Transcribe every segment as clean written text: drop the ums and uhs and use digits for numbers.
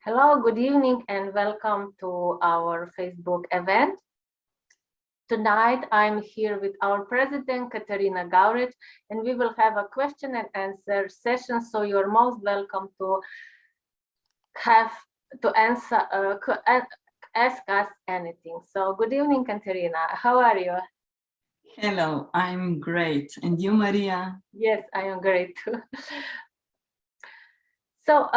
Hello, good evening, and welcome to our Facebook event. Tonight, I'm here with our president, Katarina Gavrič, and we will have a question and answer session. So you're most welcome to ask us anything. So good evening, Katarina. How are you? Hello, I'm great. And you, Marija? Yes, I am great too. So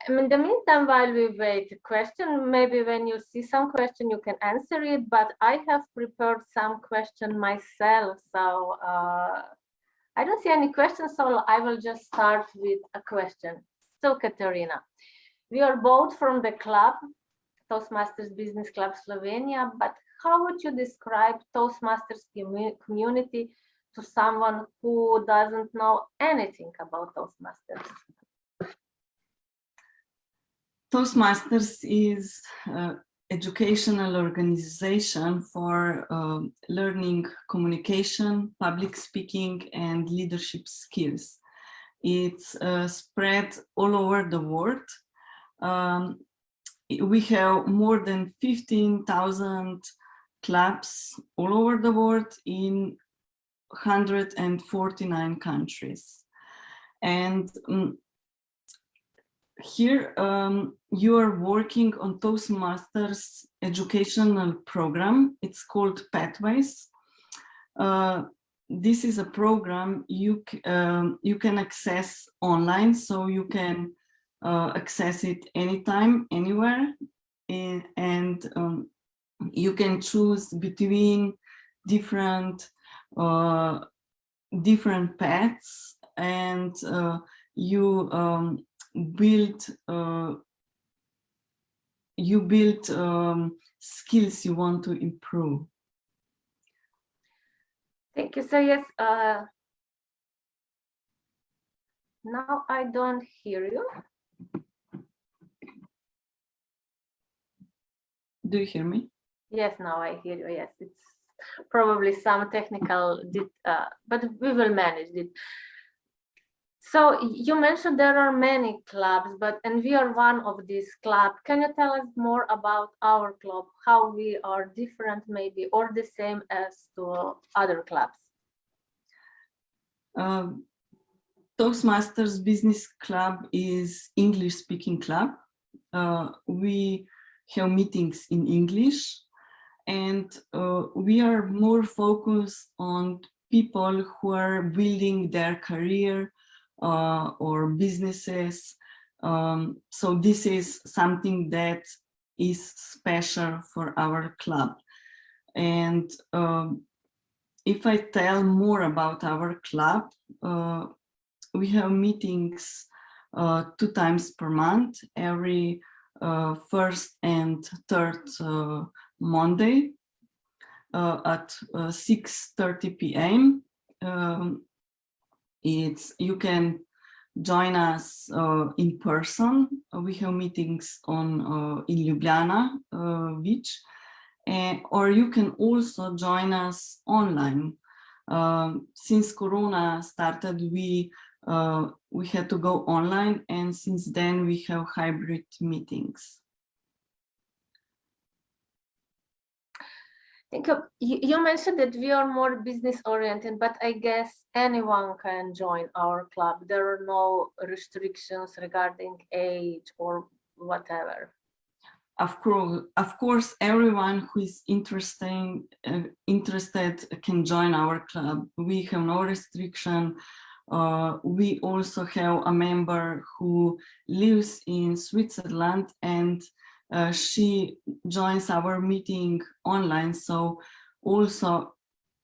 in the meantime, while we wait a question, maybe when you see some question, you can answer it, but I have prepared some question myself. So I don't see any questions, so I will just start with a question. So Katarina, we are both from the club, Toastmasters Business Club Slovenia, but how would you describe Toastmasters community to someone who doesn't know anything about Toastmasters? Toastmasters is an educational organization for learning communication, public speaking, and leadership skills. It's spread all over the world. We have more than 15,000 clubs all over the world in 149 countries. And here you are working on Toastmasters educational program. It's called Pathways. This is a program you can access online, so you can access it anytime, anywhere, and you can choose between different paths, and you build skills you want to improve. Thank you. So yes, now I don't hear you. Do you hear me? Yes, now I hear you. Yes, it's probably some technical, but we will manage it. So you mentioned there are many clubs, and we are one of these clubs. Can you tell us more about our club, how we are different maybe, or the same as to other clubs? Toastmasters Business Club is English-speaking club. We have meetings in English, and we are more focused on people who are building their career or businesses. So this is something that is special for our club. And if I tell more about our club, we have meetings 2 times per month, every first and third Monday at 6:30 p.m. You can join us in person. We have meetings in Ljubljana beach, or you can also join us online. Since Corona started, we had to go online, and since then we have hybrid meetings. You mentioned that we are more business oriented, but I guess anyone can join our club. There are no restrictions regarding age or whatever. Of course, everyone who is interested can join our club. We have no restriction. We also have a member who lives in Switzerland, and she joins our meeting online. So also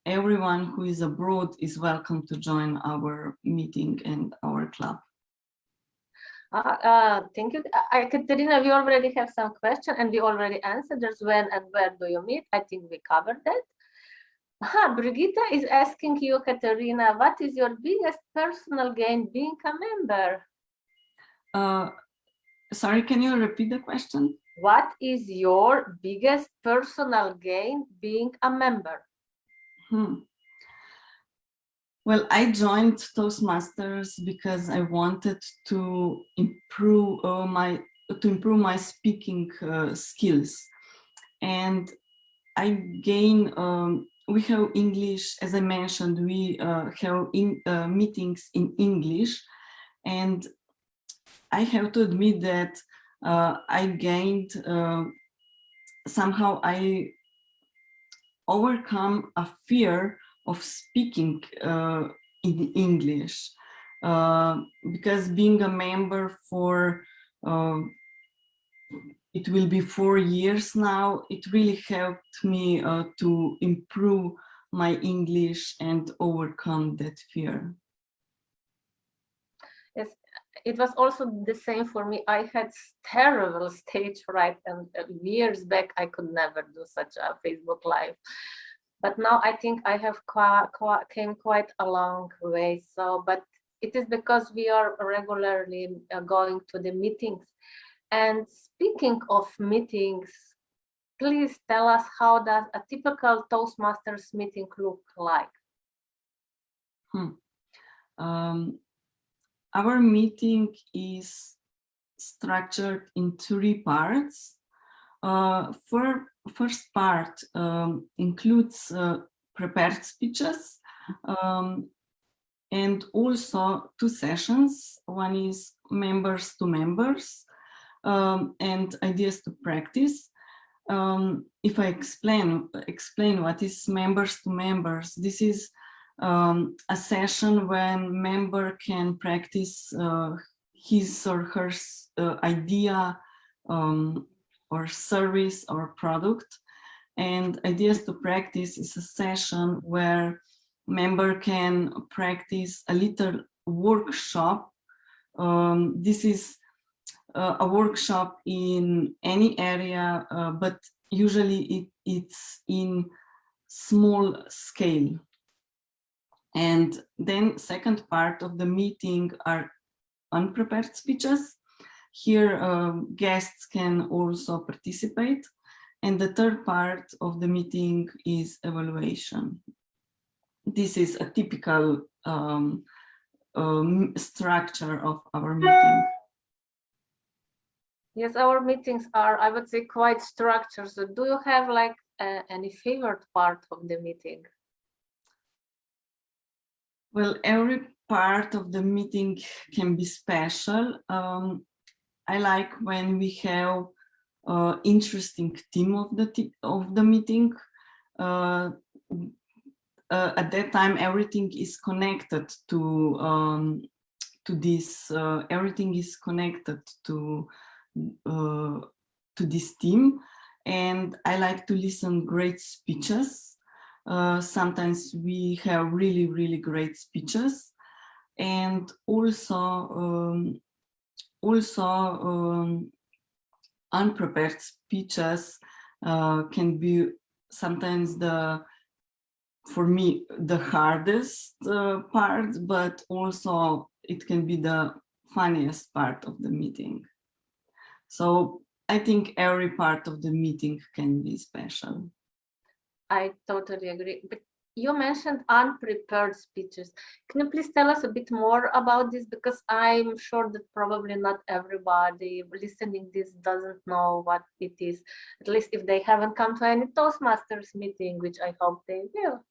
everyone who is abroad is welcome to join our meeting and our club. Thank you. Katarina, we already have some questions and we already answered. There's when and where do you meet? I think we covered that. Brigitte is asking you, Katarina, what is your biggest personal gain being a member? Sorry, can you repeat the question? What is your biggest personal gain being a member? Well, I joined Toastmasters because I wanted to improve my improve my speaking skills. And I gain, we have English, as I mentioned, we have meetings in English, and I have to admit that I gained, somehow I overcome a fear of speaking in English, because being a member for, it will be 4 years now, it really helped me to improve my English and overcome that fear. Yes, it was also the same for me. I had terrible stage fright, and years back I could never do such a Facebook Live. But now I think I have came quite a long way. So, but it is because we are regularly going to the meetings. And speaking of meetings, please tell us, how does a typical Toastmasters meeting look like? Our meeting is structured in 3 parts. First part includes prepared speeches, and also 2 sessions. One is members to members, and ideas to practice. If I explain what is members to members, this is a session when member can practice his or her idea or service or product. And ideas to practice is a session where member can practice a little workshop. This is a workshop in any area, but usually it's in small scale. And then second part of the meeting are unprepared speeches. Here guests can also participate. And the third part of the meeting is evaluation. This is a typical structure of our meeting. Yes, our meetings are, I would say, quite structured. So do you have like any favorite part of the meeting? Well, every part of the meeting can be special. I like when we have interesting theme of the meeting. At that time, everything is connected to this. Everything is connected to this theme, and I like to listen great speeches. Sometimes we have really great speeches, and also unprepared speeches can be sometimes for me the hardest part, but also it can be the funniest part of the meeting. So I think every part of the meeting can be special. I totally agree. But you mentioned unprepared speeches. Can you please tell us a bit more about this? Because I'm sure that probably not everybody listening this doesn't know what it is, at least if they haven't come to any Toastmasters meeting, which I hope they will.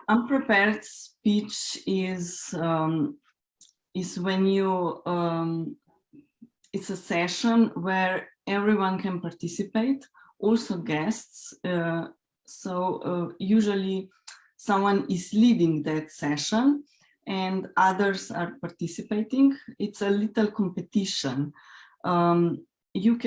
Unprepared speech is when you, it's a session where everyone can participate, also guests. So usually someone is leading that session and others are participating. It's a little competition. You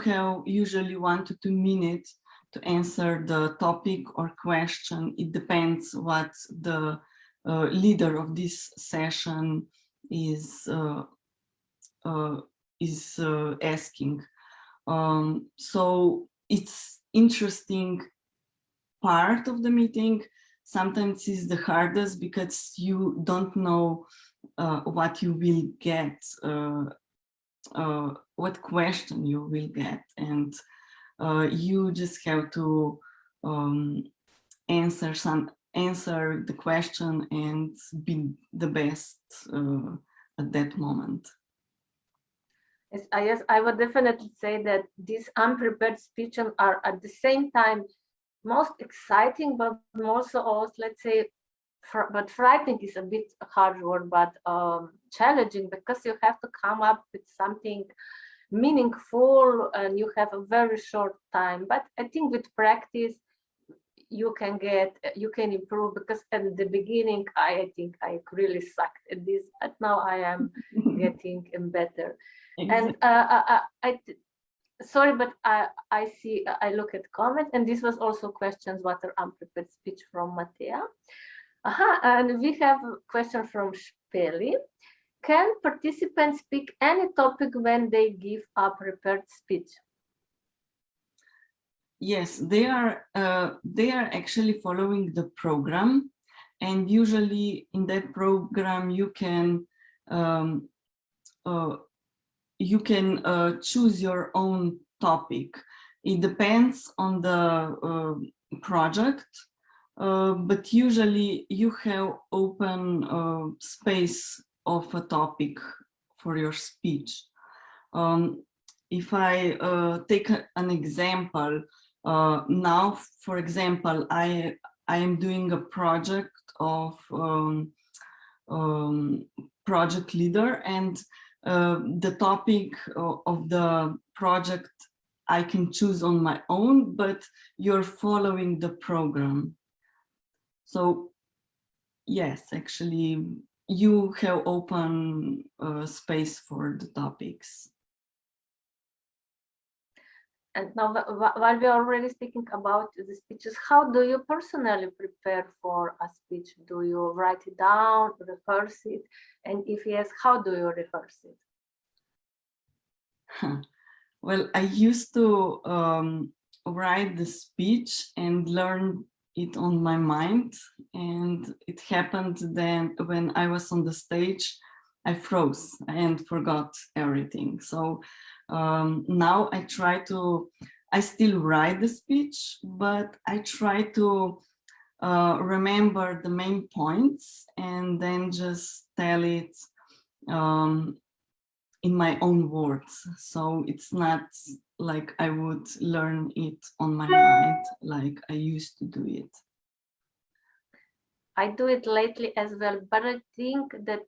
have usually 1 to 2 minutes to answer the topic or question. It depends what the leader of this session is asking. So it's interesting part of the meeting. Sometimes it's the hardest because you don't know what you will get, what question you will get, and you just have to answer the question and be the best at that moment. Yes, I would definitely say that these unprepared speeches are at the same time most exciting, but also, let's say, but frightening is a bit a hard word, but challenging, because you have to come up with something meaningful and you have a very short time. But I think with practice, you can improve, because at the beginning, I think I really sucked at this, but now I am getting better. Exactly. And sorry, but I look at comments, and this was also questions what are unprepared speech from Matea. And we have a question from Speli. Can participants speak any topic when they give a prepared speech? Yes, they are actually following the program, and usually in that program you can choose your own topic. It depends on the project, but usually you have open space of a topic for your speech. If I take an example, now, for example, I am doing a project of project leader, and the topic of the project I can choose on my own, but you're following the program. So yes, actually, you have open space for the topics. And now, while we are already speaking about the speeches, how do you personally prepare for a speech? Do you write it down, rehearse it? And if yes, how do you rehearse it? Well, I used to write the speech and learn it on my mind. And it happened then when I was on the stage, I froze and forgot everything. So now I still write the speech, but I try to remember the main points and then just tell it in my own words. So it's not like I would learn it on my mind like I used to do it. I do it lately as well, but I think that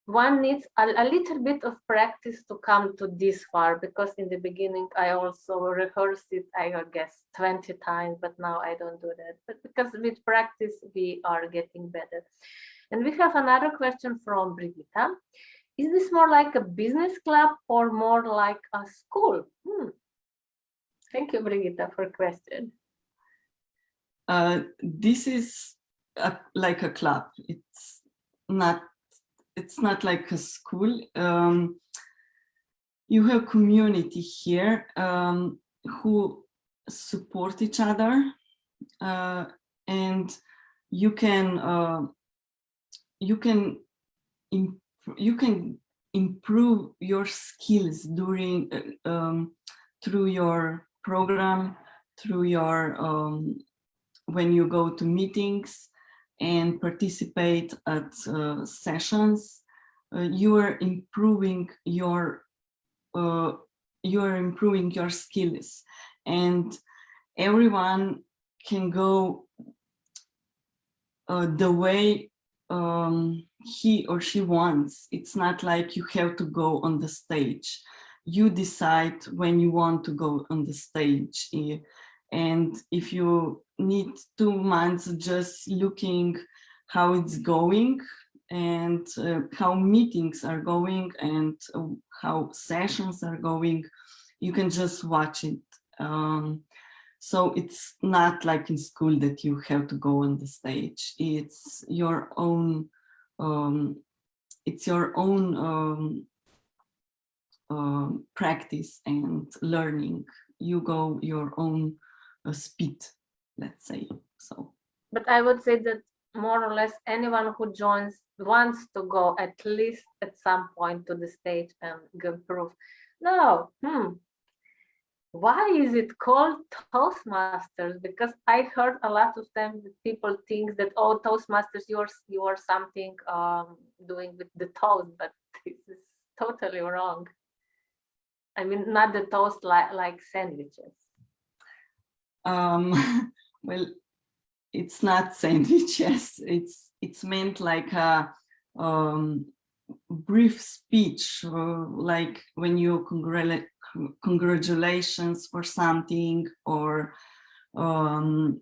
one needs a little bit of practice to come to this far, because in the beginning I also rehearsed it, I guess 20 times, but now I don't do that. But because with practice we are getting better. And we have another question from Brigitta. Is this more like a business club or more like a school? Thank you, Brigitta, for the question. This is like a club. It's not like a school. You have community here who support each other, and you can improve your skills during through your program, through your when you go to meetings and participate at sessions. You are improving your skills, and everyone can go the way he or she wants. It's not like you have to go on the stage. You decide when you want to go on the stage. And if you need 2 months just looking how it's going and how meetings are going and how sessions are going, you can just watch it. So it's not like in school that you have to go on the stage. It's your own. Practice and learning. You go your own speed, let's say. So. But I would say that more or less anyone who joins wants to go at least at some point to the stage and improve. No. why is it called Toastmasters? Because I heard a lot of times that people think that, oh, Toastmasters, you are something doing with the toast, but this is totally wrong. I mean, not the toast like sandwiches. Well, it's not sandwiches. It's meant like a brief speech, like when you congratulations for something, or at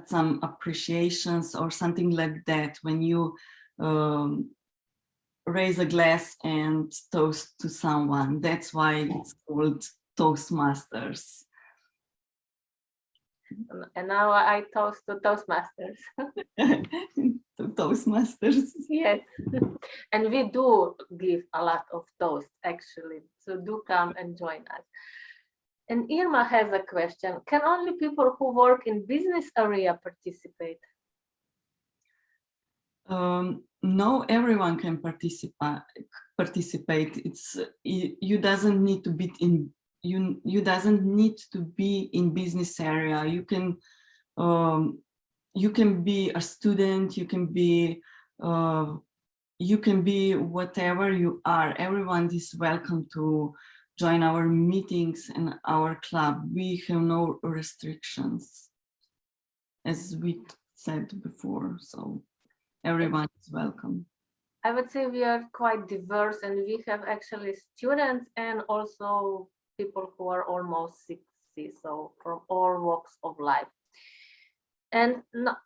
some appreciations or something like that, when you raise a glass and toast to someone. That's why it's called Toastmasters. And now I toast to Toastmasters. To Toastmasters. Yes. And we do give a lot of toast, actually. So do come and join us. And Irma has a question. Can only people who work in business area participate? No, everyone can participate. It's you doesn't need to be in you doesn't need to be in business area. You can be a student. You can be whatever you are. Everyone is welcome to join our meetings and our club. We have no restrictions, as we said before. So everyone is welcome. I would say we are quite diverse, and we have actually students and also people who are almost 60, so from all walks of life. And now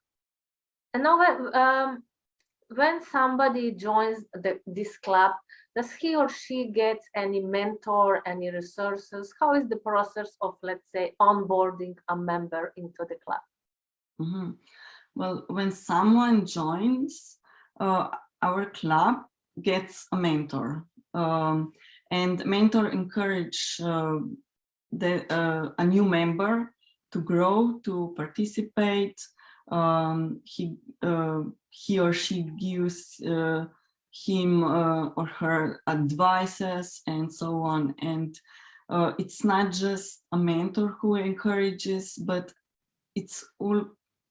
when somebody joins this club, does he or she get any mentor, any resources? How is the process of, let's say, onboarding a member into the club? Mm-hmm. Well, when someone joins our club, gets a mentor, and mentor encourage a new member to grow, to participate. He or she gives him or her advices and so on. And it's not just a mentor who encourages, but it's all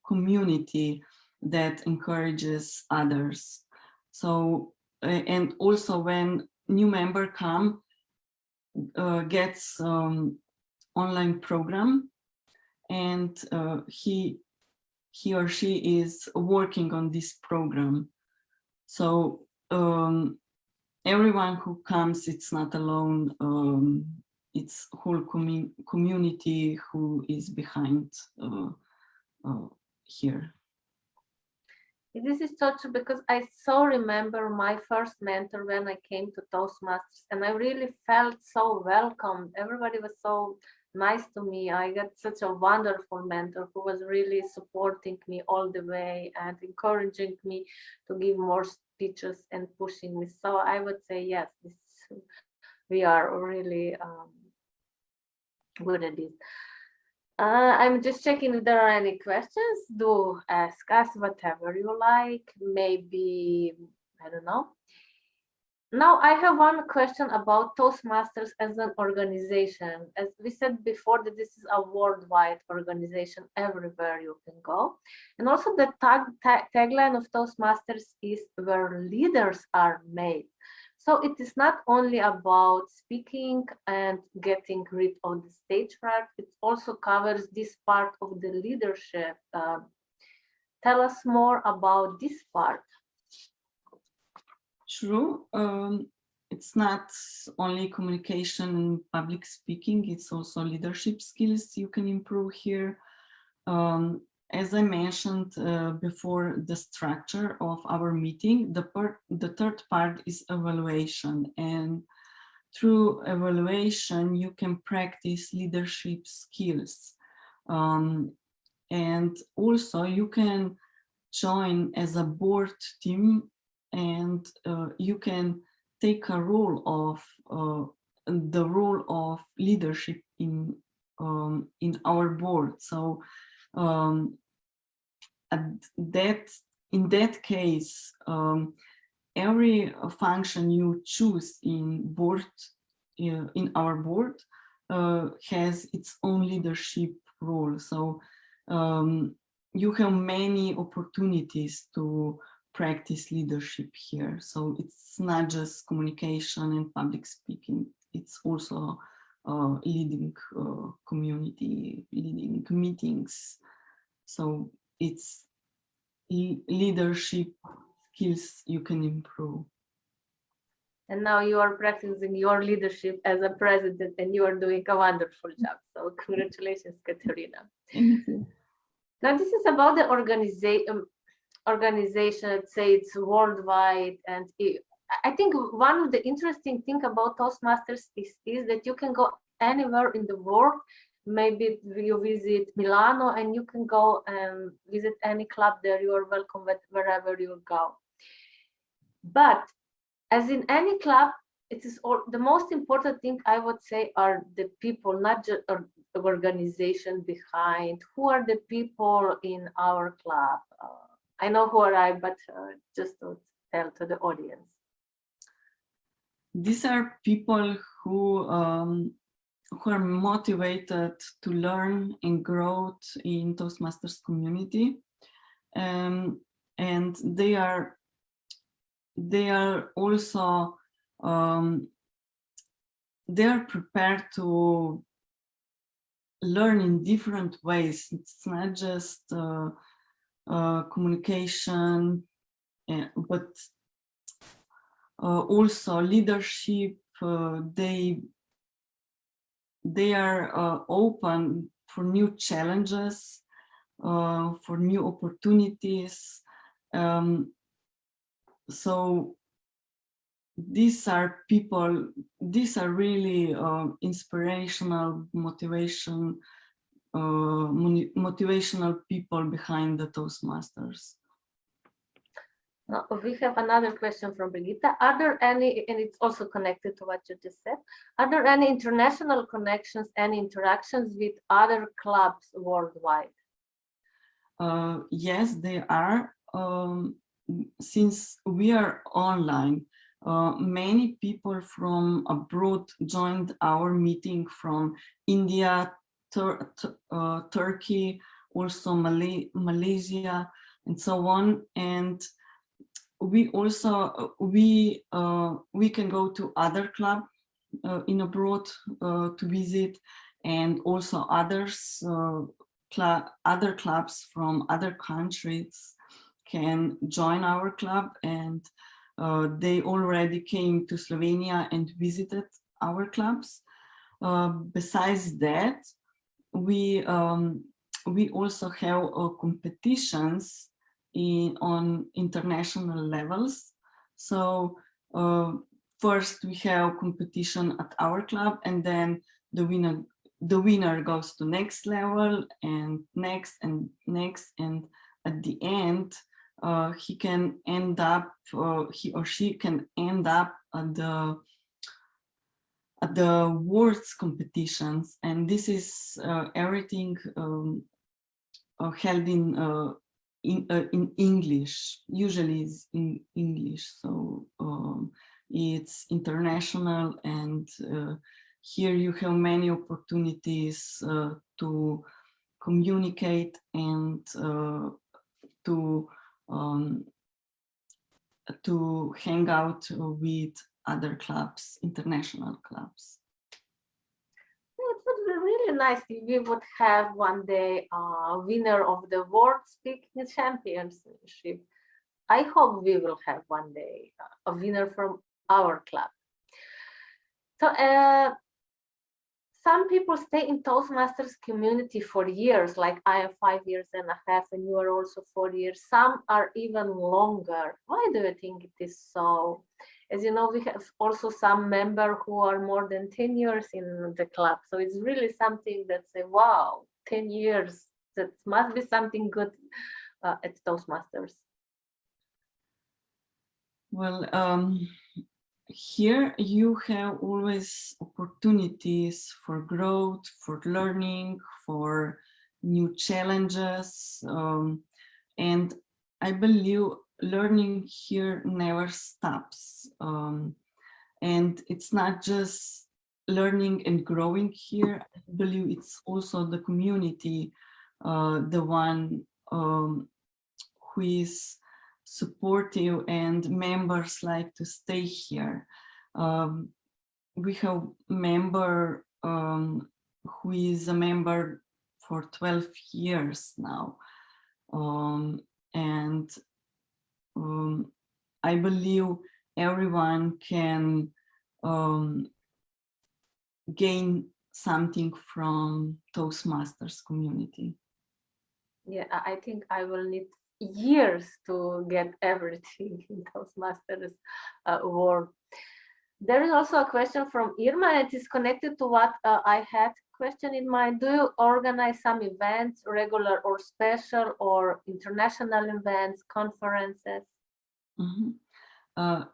community that encourages others. So and also when new member gets online program, and he or she is working on this program. So everyone who comes, it's not alone. It's whole community who is behind here. This is so true, because I so remember my first mentor when I came to Toastmasters, and I really felt so welcome. Everybody was so nice to me. I got such a wonderful mentor who was really supporting me all the way and encouraging me to give more speeches and pushing me. So I would say yes, we are really good at this. I'm just checking if there are any questions. Do ask us whatever you like. Maybe, I don't know. Now I have one question about Toastmasters as an organization. As we said before, that this is a worldwide organization, everywhere you can go. And also the tagline of Toastmasters is where leaders are made. So it is not only about speaking and getting rid of the stage fright, it also covers this part of the leadership. Tell us more about this part. True. It's not only communication and public speaking, it's also leadership skills you can improve here. As I mentioned before, the structure of our meeting, the third part is evaluation. And through evaluation, you can practice leadership skills. And also you can join as a board team, and you can take a role of the role of leadership in our board. So in that case, every function you choose in our board has its own leadership role. So you have many opportunities to practice leadership here. So it's not just communication and public speaking, it's also leading community, leading meetings. So it's leadership skills you can improve. And now you are practicing your leadership as a president, and you are doing a wonderful job. So congratulations, Katarina. Thank you. Now this is about the organization. Let's say it's worldwide, and I think one of the interesting thing about Toastmasters is that you can go anywhere in the world. Maybe you visit Milano and you can go and visit any club there. You are welcome wherever you go. But as in any club, it is all, the most important thing I would say are the people, not just the organization behind. Who are the people in our club? I know who are I, but just to tell to the audience. These are people who are motivated to learn and grow in Toastmasters community, and they are also they are prepared to learn in different ways. It's not just communication, but also leadership. They are open for new challenges, for new opportunities. So these are people, these are really inspirational, motivational people behind the Toastmasters. Now, we have another question from Brigitte. Are there any, and it's also connected to what you just said, are there any international connections and interactions with other clubs worldwide? Yes, there are. Since we are online, many people from abroad joined our meeting from India, Turkey, also Malaysia, and so on. And we also we can go to other club in abroad to visit, and also others other clubs from other countries can join our club, and they already came to Slovenia and visited our clubs. Besides that, we also have competitions on international levels. So first we have competition at our club, and then the winner goes to next level and next and next, and at the end he can end up, he or she can end up at the world's competitions, and this is everything held in English. Usually is in English, so it's international, and here you have many opportunities to communicate and to hang out with other clubs, international clubs. It would be really nice if we would have one day a winner of the World Speaking Championship. I hope we will have one day a winner from our club. So some people stay in Toastmasters community for years, like I am 5.5 years, and you are also 4 years. Some are even longer. Why do you think it is so? As you know, we have also some members who are more than 10 years in the club. So it's really something that say, wow, 10 years, that must be something good at Toastmasters. Well, here you have always opportunities for growth, for learning, for new challenges. And I believe learning here never stops. And it's not just learning and growing here. I believe it's also the community, the one who is supportive, and members like to stay here. We have a member who is a member for 12 years now. And I believe everyone can gain something from Toastmasters community. Yeah, I think I will need years to get everything in Toastmasters world. There is also a question from Irma, and it is connected to what I had question in mind. Do you organize some events, regular or special, or international events, conferences?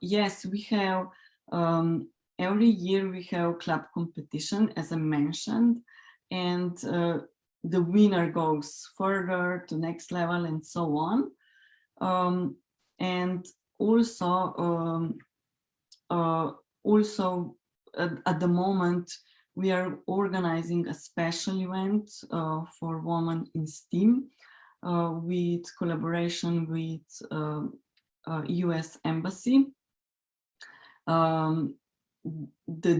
Yes, we have every year we have club competition, as I mentioned, and the winner goes further to next level and so on. And also at the moment we are organizing a special event for women in STEAM with collaboration with US Embassy. The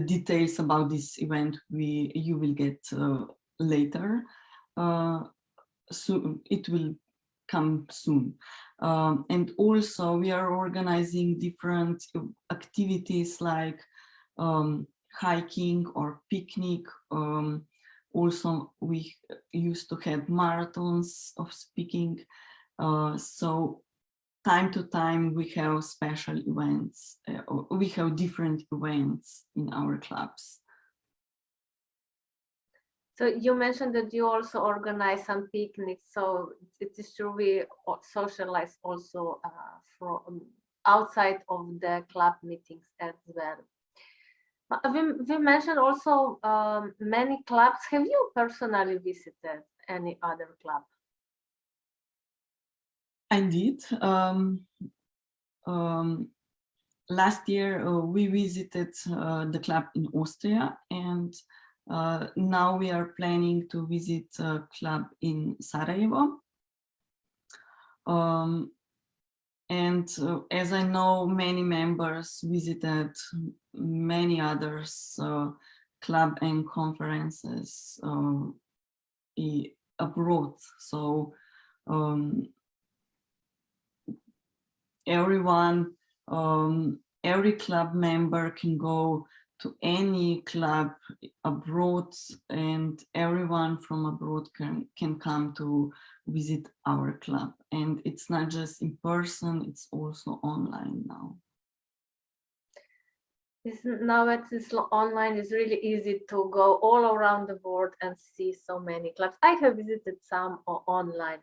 details about this event you will get later. So it will come soon. And also we are organizing different activities like hiking or picnic. Also we used to have marathons of speaking. So time to time we have special events. We have different events in our clubs. So you mentioned that you also organize some picnics. So it is true we socialize also from outside of the club meetings as well. We mentioned also many clubs. Have you personally visited any other club? I did. Last year we visited the club in Austria, and now we are planning to visit a club in Sarajevo. And as I know, many members visited many others club and conferences abroad. So everyone, every club member can go to any club abroad, and everyone from abroad can come to visit our club. And it's not just in person, it's also online now. Now that it's online, it's really easy to go all around the world and see so many clubs. I have visited some online.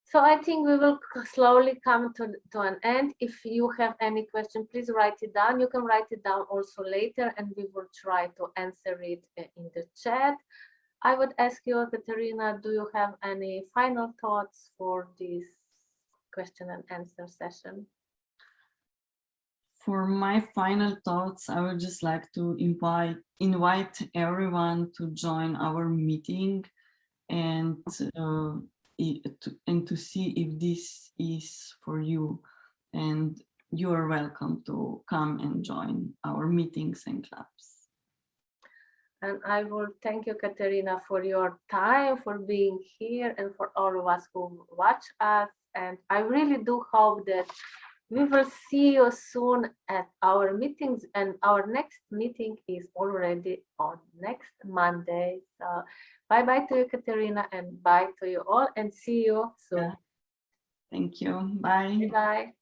So I think we will slowly come to an end. If you have any question, please write it down. You can write it down also later, and we will try to answer it in the chat. I would ask you, Katarina, do you have any final thoughts for this question and answer session? For my final thoughts, I would just like to invite everyone to join our meeting and to see if this is for you, and you are welcome to come and join our meetings and clubs. And I will thank you, Katarina, for your time, for being here, and for all of us who watch us. And I really do hope that we will see you soon at our meetings, and our next meeting is already on next Monday. So bye-bye to you, Katarina, and bye to you all, and see you soon. Thank you. Bye. Bye.